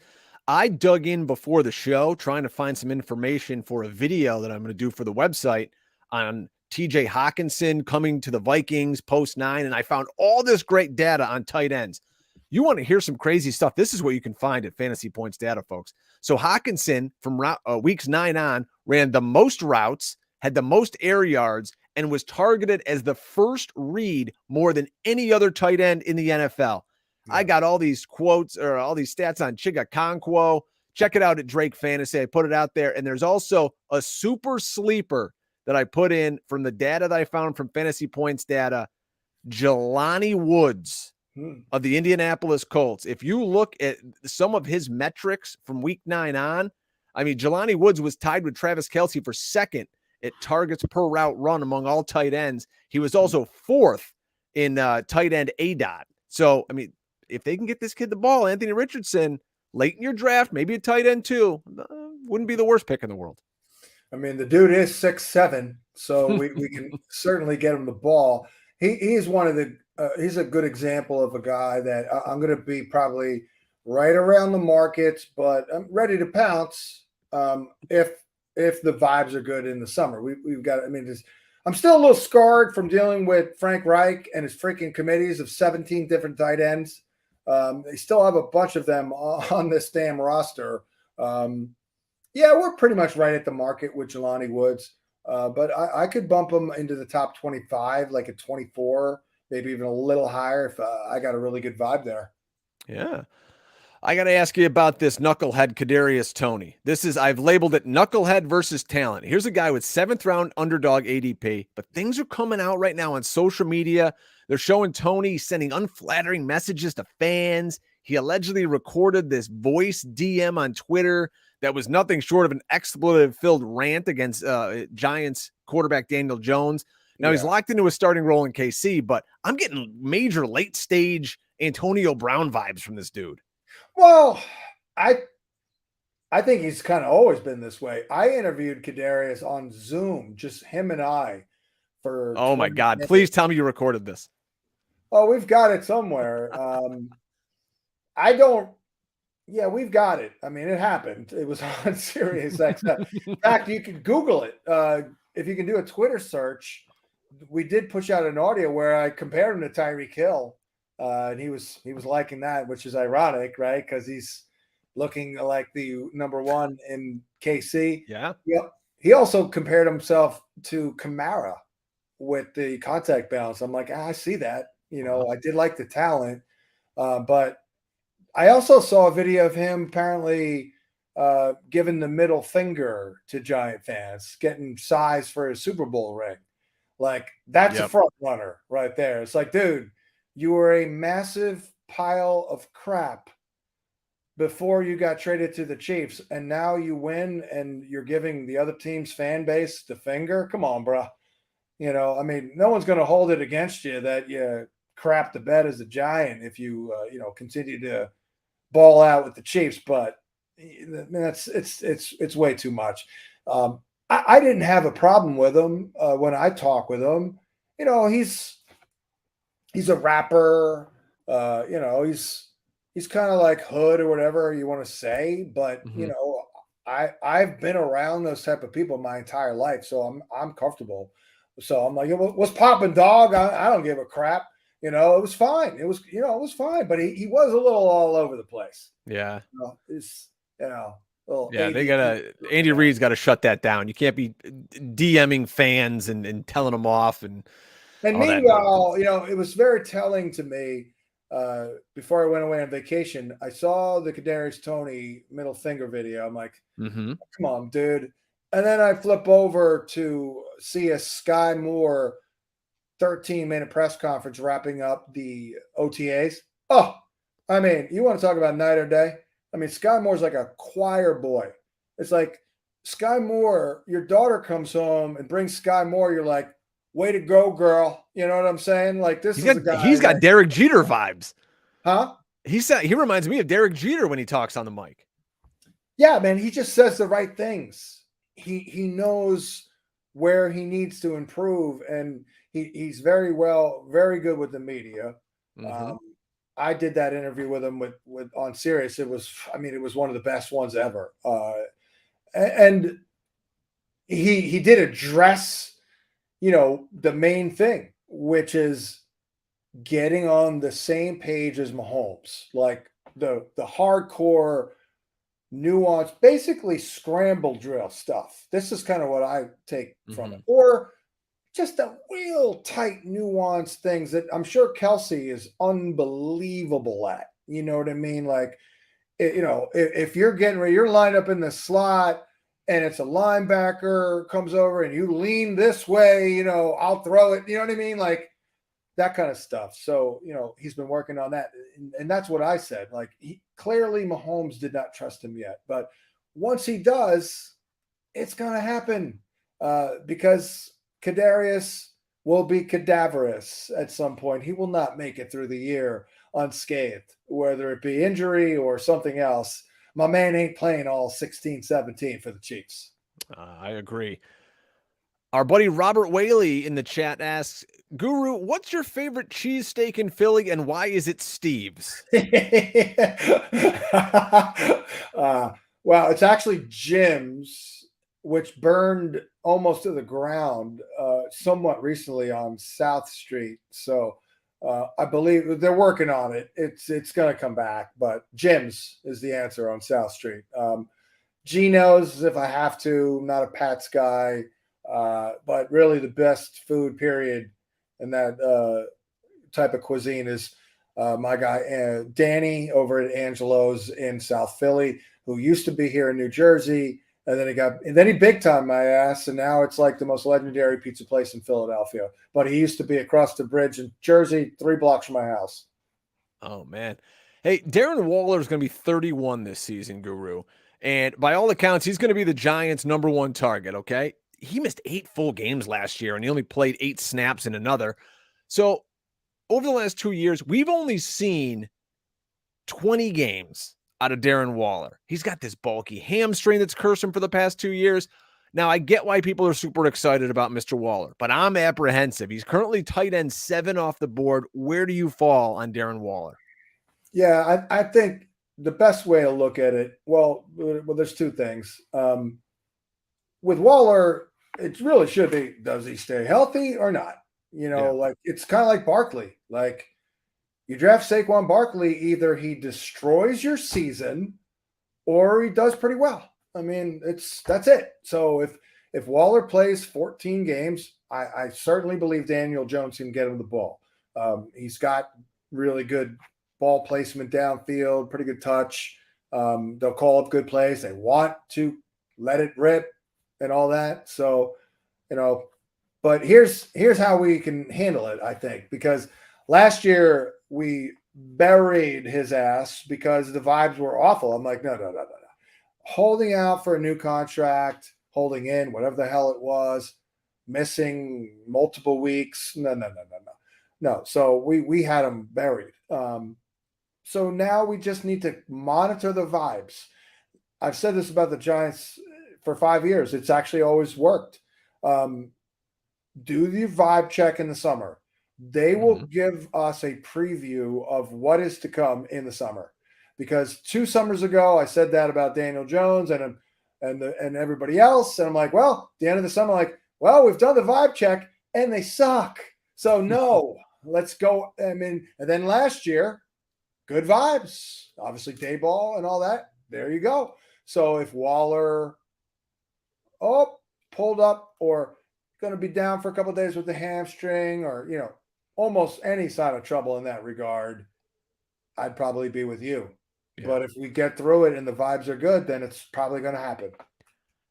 I dug in before the show trying to find some information for a video that I'm going to do for the website on TJ Hawkinson coming to the Vikings post 9, and I found all this great data on tight ends. You want to hear some crazy stuff? This is what you can find at Fantasy Points Data, folks. So Hawkinson from weeks 9 on ran the most routes, had the most air yards, and was targeted as the first read more than any other tight end in the NFL. Yeah. I got all these quotes or all these stats on Chiga Conquo. Check it out at Drake Fantasy. I put it out there. And there's also a super sleeper that I put in from the data that I found from Fantasy Points Data, Jelani Woods of the Indianapolis Colts. If you look at some of his metrics from week 9 on, I mean, Jelani Woods was tied with Travis Kelce for second at targets per route run among all tight ends. He was also 4th in tight end ADOT. So, I mean, if they can get this kid the ball, Anthony Richardson, late in your draft, maybe a tight end too, wouldn't be the worst pick in the world. I mean, the dude is 6'7", so we can certainly get him the ball. He's one of the he's a good example of a guy that I'm going to be probably right around the market, but I'm ready to pounce if the vibes are good in the summer. We've got. I mean, I'm still a little scarred from dealing with Frank Reich and his freaking committees of 17 different tight ends. They still have a bunch of them on this damn roster. Yeah, we're pretty much right at the market with Jelani Woods, but I could bump him into the top 25, like at 24, maybe even a little higher if I got a really good vibe there. Yeah. I got to ask you about this knucklehead Kadarius Toney. I've labeled it knucklehead versus talent. Here's a guy with 7th round underdog ADP, but things are coming out right now on social media. They're showing Toney sending unflattering messages to fans. He allegedly recorded this voice DM on Twitter that was nothing short of an expletive-filled rant against Giants quarterback Daniel Jones. Now, he's locked into a starting role in KC, but I'm getting major late-stage Antonio Brown vibes from this dude. Well, I think he's kind of always been this way. I interviewed Kadarius on Zoom, just him and I, for Oh my God. minutes. Please tell me you recorded this. Oh, we've got it somewhere. Yeah, we've got it. I mean, it happened. It was on Sirius XM. In fact, you can Google it. If you can do a Twitter search, we did push out an audio where I compared him to Tyreek Hill. And he was liking that, which is ironic, right? Because he's looking like the number one in KC. Yeah. Yep. He also compared himself to Kamara with the contact balance. I'm like, I see that. I did like the talent, but I also saw a video of him apparently giving the middle finger to Giant fans, getting size for his Super Bowl ring. Like, that's a front runner right there. It's like, dude, you were a massive pile of crap before you got traded to the Chiefs, and now you win and you're giving the other team's fan base the finger? Come on, bro. I mean, no one's going to hold it against you that you crap the bed as a Giant if you, continue to ball out with the Chiefs, but it's way too much. I didn't have a problem with him when I talk with him. He's a rapper. He's kind of like hood or whatever you want to say, but I've been around those type of people my entire life, so I'm comfortable. So I'm like, what's popping, dog? I don't give a crap. It was fine. It was fine, but he was a little all over the place. Yeah. Yeah, Andy Reid's got to shut that down. You can't be DMing fans and telling them off. And meanwhile, it was very telling to me before I went away on vacation. I saw the Kadarius Toney middle finger video. I'm like, come on, dude. And then I flip over to see a Sky Moore 13-minute press conference wrapping up the OTAs. Oh, I mean, you want to talk about night or day? I mean, Sky Moore's like a choir boy. It's like, Sky Moore, your daughter comes home and brings Sky Moore. You're like, way to go, girl. You know what I'm saying? Like, he's got Derek Jeter vibes. Huh? He reminds me of Derek Jeter when he talks on the mic. Yeah, man. He just says the right things. He knows where he needs to improve, and he's very good with the media. I did that interview with him with on Sirius. It was one of the best ones ever. And he did address, the main thing, which is getting on the same page as Mahomes, like the hardcore nuance, basically scramble drill stuff. This is kind of what I take from it, or just the real tight nuance things that I'm sure Kelsey is unbelievable at. You know what I mean? Like, if you're getting ready, you're lined up in the slot and it's a linebacker comes over and you lean this way, I'll throw it. You know what I mean? Like, that kind of stuff. So, he's been working on that. And that's what I said. Like, clearly Mahomes did not trust him yet. But once he does, it's going to happen. because Kadarius will be cadaverous at some point. He will not make it through the year unscathed, whether it be injury or something else. My man ain't playing all 16, 17 for the Chiefs. I agree. Our buddy Robert Whaley in the chat asks, Guru, what's your favorite cheesesteak in Philly and why is it Steve's? Well, it's actually Jim's, which burned almost to the ground somewhat recently on South Street. So I believe they're working on it. It's going to come back, but Jim's is the answer on South Street. Geno's, if I have to. I'm not a Pat's guy. But really the best food, period, in that type of cuisine is my guy, Danny, over at Angelo's in South Philly, who used to be here in New Jersey. And then he big time my ass. And now it's like the most legendary pizza place in Philadelphia. But he used to be across the bridge in Jersey, 3 blocks from my house. Oh, man. Hey, Darren Waller is going to be 31 this season, Guru. And by all accounts, he's going to be the Giants' #1 target, okay? He missed 8 full games last year, and he only played 8 snaps in another. So over the last 2 years, we've only seen 20 games out of Darren Waller. He's got this bulky hamstring that's cursed him for the past 2 years. Now, I get why people are super excited about Mr. Waller, but I'm apprehensive. He's currently tight end 7 off the board. Where do you fall on Darren Waller? Yeah, I think the best way to look at it, well, there's 2 things. With Waller, it really should be, does he stay healthy or not? Like it's kind of like Barkley. Like you draft Saquon Barkley, either he destroys your season or he does pretty well. I mean, that's it. So if Waller plays 14 games, I certainly believe Daniel Jones can get him the ball. He's got really good ball placement downfield, pretty good touch. They'll call up good plays. They want to let it rip and all that. So, but here's how we can handle it, I think, because last year we buried his ass because the vibes were awful. I'm like, no. Holding out for a new contract, holding in, whatever the hell it was, missing multiple weeks. No. So we had him buried. So now we just need to monitor the vibes. I've said this about the Giants for 5 years. It's actually always worked. Do the vibe check in the summer. They will give us a preview of what is to come in the summer. Because 2 summers ago, I said that about Daniel Jones and everybody else. And I'm like, well, at the end of the summer, like, well, we've done the vibe check and they suck. So no, let's go. I mean, and then last year, good vibes, obviously Dayball and all that. There you go. So if Waller, pulled up or going to be down for a couple of days with the hamstring or, almost any sign of trouble in that regard, I'd probably be with you. Yeah. But if we get through it and the vibes are good, then it's probably going to happen.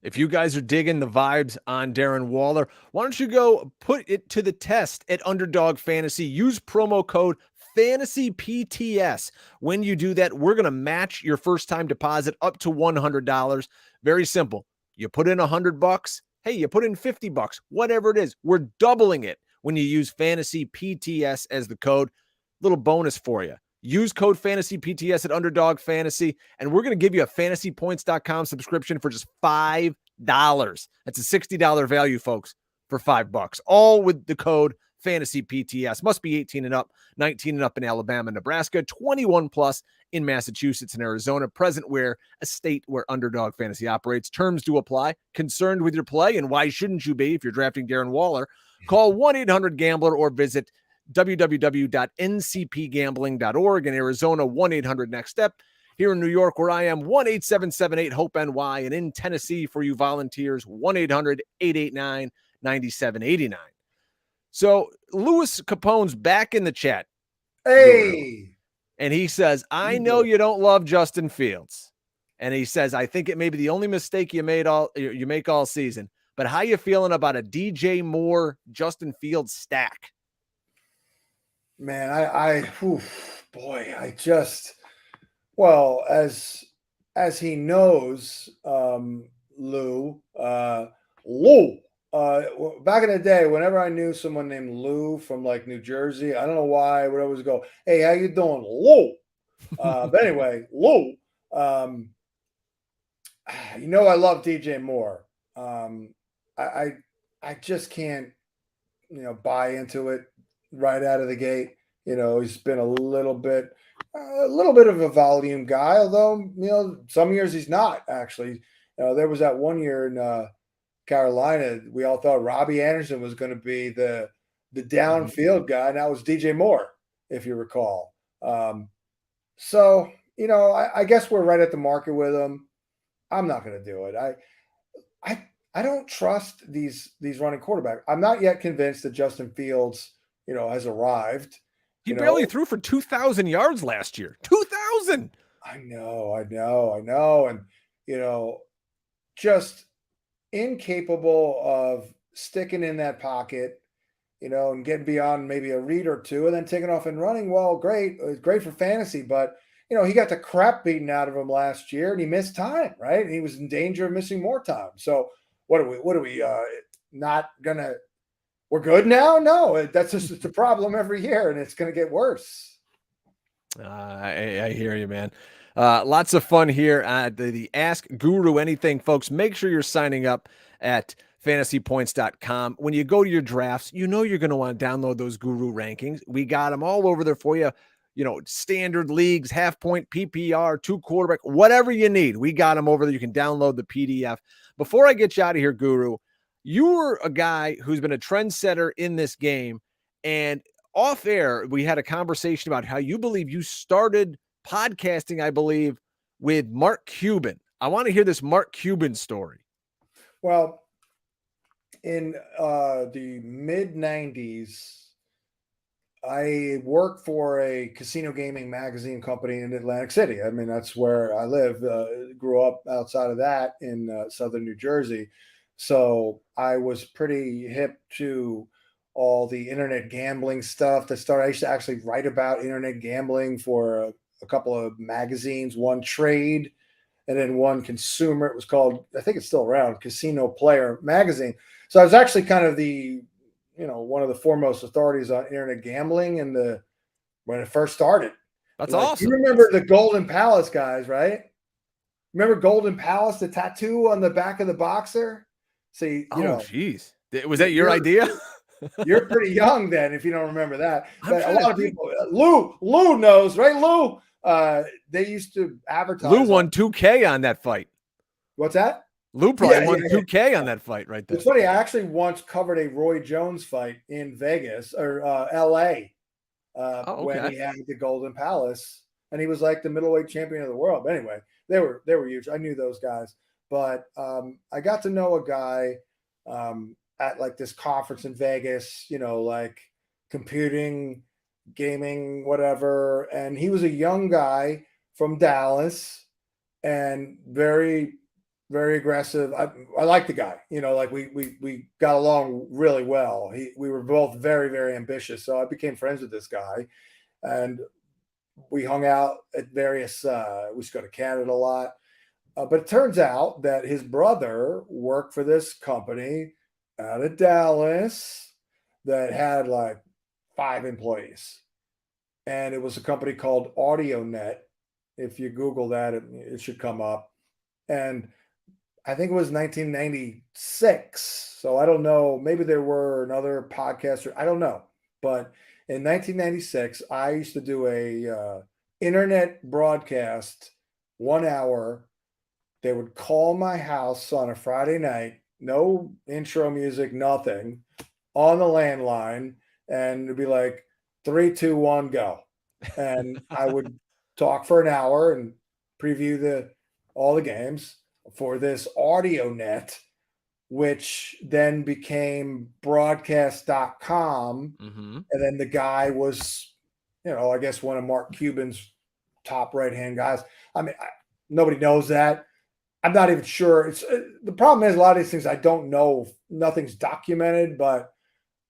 If you guys are digging the vibes on Darren Waller, why don't you go put it to the test at Underdog Fantasy? Use promo code FANTASYPTS. When you do that, we're going to match your first-time deposit up to $100. Very simple. You put in $100. Hey, you put in $50, whatever it is. We're doubling it when you use FANTASYPTS as the code. Little bonus for you. Use code FANTASYPTS at Underdog Fantasy, and we're going to give you a fantasypoints.com subscription for just $5. That's a $60 value, folks, for $5. All with the code FANTASYPTS. Must be 18 and up, 19 and up in Alabama, Nebraska, 21 plus in Massachusetts and Arizona. Present where a state where Underdog Fantasy operates. Terms do apply. Concerned with your play, and why shouldn't you be if you're drafting Darren Waller? Call 1-800-GAMBLER or visit www.ncpgambling.org. In Arizona, 1-800-NEXT-STEP. Here in New York, where I am, 1-877-8-HOPE-NY. And in Tennessee, for you volunteers, 1-800-889-9789. So Louis Capone's back in the chat. Hey. And he says, I know you don't love Justin Fields. And he says, I think it may be the only mistake you make all season. But how you feeling about a DJ Moore, Justin Fields stack? Man, I as he knows, Lou, Back in the day, whenever I knew someone named Lou from like New Jersey, I don't know why, I would always go, "Hey, how you doing, Lou?" But anyway, Lou, um, I love DJ Moore. Um, I, I I just can't, buy into it right out of the gate. He's been a little bit of a volume guy, although some years he's not actually. There was that one year in Carolina, we all thought Robbie Anderson was going to be the Mhm. downfield guy, and that was DJ Moore, if you recall. So I guess we're right at the market with him. I'm not going to do it. I I don't trust these running quarterbacks. I'm not yet convinced that Justin Fields, has arrived. He You barely know, threw for 2,000 yards last year. 2,000. I know, and you know, just incapable of sticking in that pocket, and getting beyond maybe a read or two, and then taking off and running. Well, great, it's great for fantasy, but he got the crap beaten out of him last year, and he missed time, right? And he was in danger of missing more time. So what are we? What are we? Not gonna? We're good now? No, that's just it's a problem every year, and it's gonna get worse. I hear you, man. Lots of fun here at the Ask Guru Anything, folks. Make sure you're signing up at fantasypoints.com. When you go to your drafts, you're going to want to download those Guru rankings. We got them all over there for you. Standard leagues, half point, PPR, two quarterback, whatever you need. We got them over there. You can download the PDF. Before I get you out of here, Guru, you were a guy who's been a trendsetter in this game. And off air, we had a conversation about how you believe you started podcasting, I believe, with Mark Cuban. I want to hear this Mark Cuban story. Well, in the mid '90s, I worked for a casino gaming magazine company in Atlantic City. I mean, that's where I live. Grew up outside of that in southern New Jersey. So I was pretty hip to all the internet gambling stuff that started. I used to actually write about internet gambling for a couple of magazines, one trade and then one consumer. It was called, I think it's still around, Casino Player magazine. So I was actually kind of one of the foremost authorities on internet gambling when it first started. That's Like, you awesome. remember the Golden Palace guys, right? Remember Golden Palace, the tattoo on the back of the boxer? See, Oh, geez. Was that your you're idea? you're pretty young then if you don't remember that. I'm But a trying to lot of think. people, Lou knows, right? Lou, they used to Lou advertise on won 2K on that fight. what's that? Lou probably won 2K on that fight right It's there. funny. I actually once covered a Roy Jones fight in Vegas or L.A. Oh, When okay. he had the Golden Palace, and he was like the middleweight champion of the world. But anyway, they were huge. I knew those guys, but I got to know a guy at like this conference in Vegas. Like computing, gaming, whatever. And he was a young guy from Dallas and very very aggressive. I like the guy. Like we got along really well. We were both very very ambitious, so I became friends with this guy, and we hung out at various. We used to go to Canada a lot, but it turns out that his brother worked for this company out of Dallas that had like 5 employees, and it was a company called AudioNet. If you Google that, it should come up, and I think it was 1996. So I don't know. Maybe there were another podcaster. I don't know. But in 1996, I used to do a internet broadcast, 1 hour. They would call my house on a Friday night, no intro music, nothing, on the landline, and it'd be like 3, 2, 1, go. And I would talk for an hour and preview all the games for this audio net, which then became broadcast.com. Mm-hmm. And then the guy was, I guess one of Mark Cuban's top right hand guys. I mean, nobody knows that. I'm not even sure. It's the problem is a lot of these things I don't know. Nothing's documented, but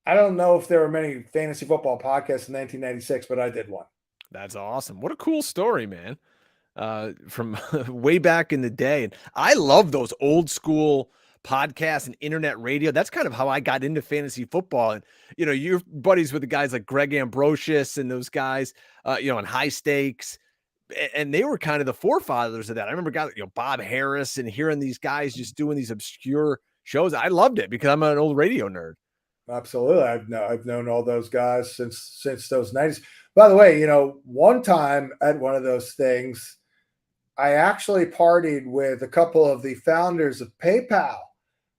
I don't know if there were many fantasy football podcasts in 1996, but I did one. That's awesome. What a cool story, man. From way back in the day. And I love those old school podcasts and internet radio. That's kind of how I got into fantasy football. And, you're buddies with the guys like Greg Ambrosius and those guys, and High Stakes. And they were kind of the forefathers of that. I remember guys, Bob Harris, and hearing these guys just doing these obscure shows. I loved it because I'm an old radio nerd. Absolutely. I've known all those guys since those 90s. By the way, one time at one of those things, I actually partied with a couple of the founders of PayPal.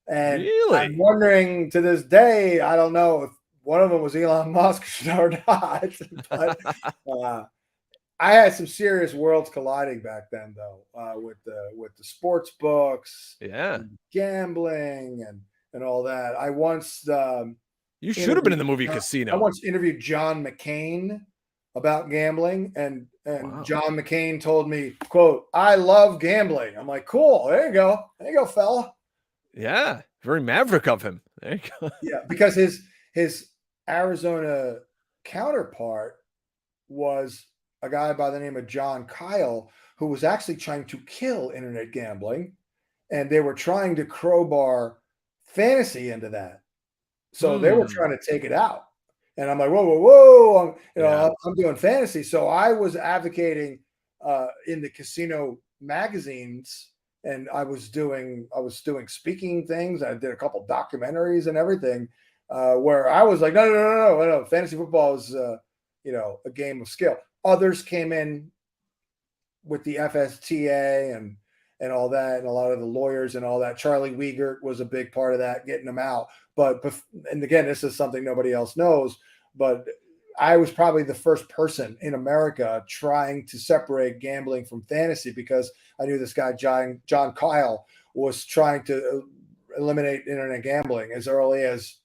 And Really? I'm wondering to this day, I don't know if one of them was Elon Musk or not, but I had some serious worlds colliding back then, though, with the sports books, and gambling, and all that. I once you should have been in the movie Casino. I once interviewed John McCain about gambling, and Wow. John McCain told me, quote, "I love gambling." I'm like, cool. There you go, fella. Yeah, very maverick of him. There you go. Yeah, because his Arizona counterpart was a guy by the name of John Kyle, who was actually trying to kill internet gambling, and they were trying to crowbar fantasy into that. So they were trying to take it out. And I'm like, whoa. I'm doing fantasy. So I was advocating in the casino magazines, and I was doing speaking things. I did a couple documentaries and everything, where I was like, no. Fantasy football is a game of skill. Others came in with the FSTA and all that, and a lot of the lawyers and all that. Charlie Wiegert was a big part of that, getting them out. And again, this is something nobody else knows, but I was probably the first person in America trying to separate gambling from fantasy, because I knew this guy, John Kyle, was trying to eliminate internet gambling as early as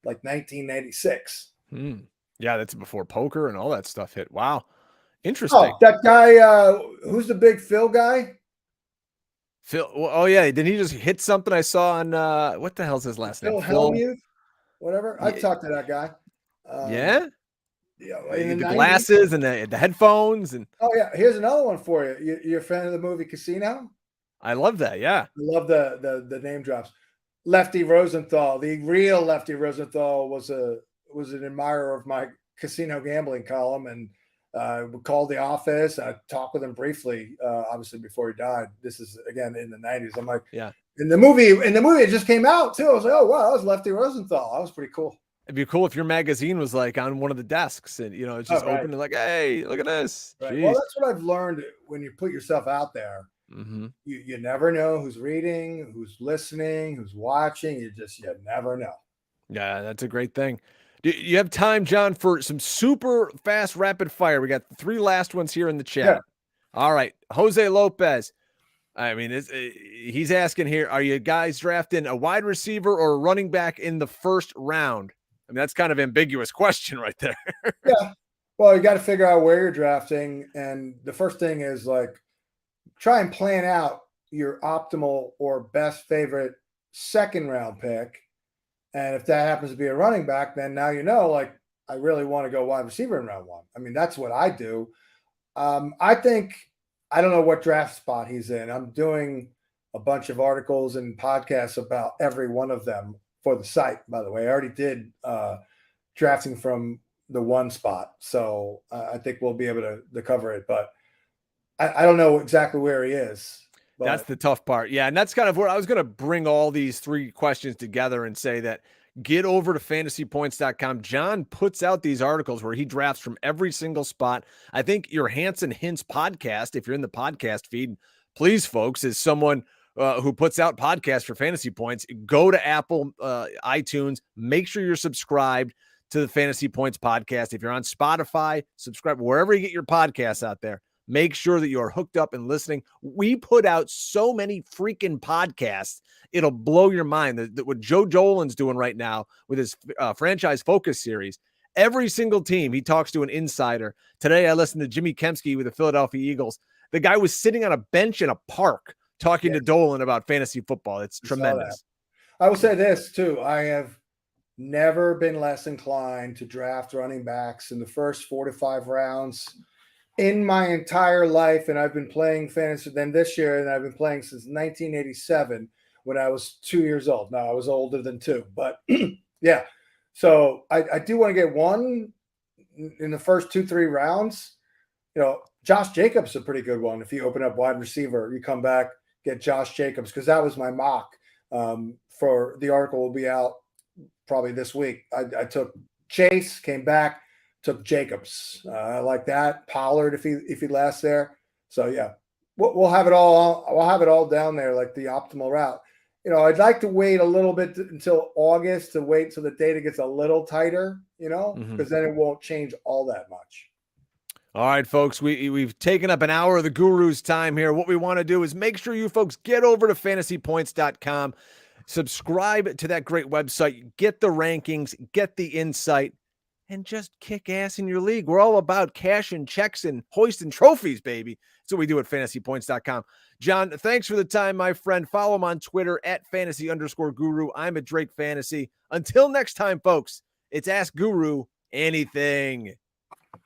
like 1996. Yeah, that's before poker and all that stuff hit. Wow. Interesting. Oh, that guy, who's the big Phil guy? Phil. Oh, yeah. Did he just hit something I saw on, what the hell's his last name? Phil Hellmuth? Whatever. I talked to that guy. Yeah. In the 90s. Glasses and the headphones. And oh, yeah. Here's another one for you. You're a fan of the movie Casino? I love that. Yeah. I love the name drops. Lefty Rosenthal, the real Lefty Rosenthal, was an admirer of my casino gambling column, and we called the office. I talked with him briefly, obviously before he died. This is again in the 90s. I'm like, yeah. In the movie, it just came out too. I was like, oh wow, that was Lefty Rosenthal. That was pretty cool. It'd be cool if your magazine was like on one of the desks, and it's just open and like, hey, look at this. Right. Well, that's what I've learned when you put yourself out there. Mm-hmm. You never know who's reading, who's listening, who's watching. You never know. Yeah, that's a great thing. Do you have time, John, for some super fast rapid fire? We got 3 last ones here in the chat. Yeah. All right. Jose Lopez. I mean, he's asking here, are you guys drafting a wide receiver or a running back in the first round? I mean, that's kind of ambiguous question right there. Yeah. Well, you got to figure out where you're drafting. And the first thing is like, try and plan out your optimal or best favorite second round pick. And if that happens to be a running back, then now like, I really want to go wide receiver in round 1. I mean, that's what I do. I don't know what draft spot he's in. I'm doing a bunch of articles and podcasts about every one of them for the site, by the way. I already did drafting from the 1 spot. So I think we'll be able to cover it. But I don't know exactly where he is. But that's the tough part. Yeah. And that's kind of where I was going to bring all these 3 questions together and say that get over to fantasypoints.com. John puts out these articles where he drafts from every single spot. I think your Hansen Hints podcast, if you're in the podcast feed, please, folks, is someone who puts out podcasts for Fantasy Points. Go to Apple, iTunes, make sure you're subscribed to the Fantasy Points podcast. If you're on Spotify, subscribe wherever you get your podcasts out there. Make sure that you are hooked up and listening. We put out so many freaking podcasts. It'll blow your mind that what Joe Dolan's doing right now with his franchise focus series. Every single team, he talks to an insider. Today, I listened to Jimmy Kempski with the Philadelphia Eagles. The guy was sitting on a bench in a park talking to Dolan about fantasy football. It's tremendous. I will say this, too. I have never been less inclined to draft running backs in the first 4 to 5 rounds in my entire life. And I've been playing fantasy then this year, and I've been playing since 1987, when I was 2 years old. Now I was older than 2, but yeah. So I do want to get one in the first 2-3 rounds. Josh Jacobs is a pretty good one. If you open up wide receiver, you come back, get Josh Jacobs, because that was my mock for the article will be out probably this week. I took Chase, came back, took Jacobs. I like that. Pollard if he lasts there. So yeah, we'll have it all. We'll have it all down there like the optimal route. I'd like to wait a little bit until August to wait till the data gets a little tighter. Because then it won't change all that much. All right, folks, we've taken up an hour of the guru's time here. What we want to do is make sure you folks get over to fantasypoints.com, subscribe to that great website, get the rankings, get the insight, and just kick ass in your league. We're all about cash and checks and hoisting trophies, baby. That's what we do at fantasypoints.com. John, thanks for the time, my friend. Follow him on Twitter at fantasy_guru. I'm at Drake Fantasy. Until next time, folks, it's Ask Guru Anything.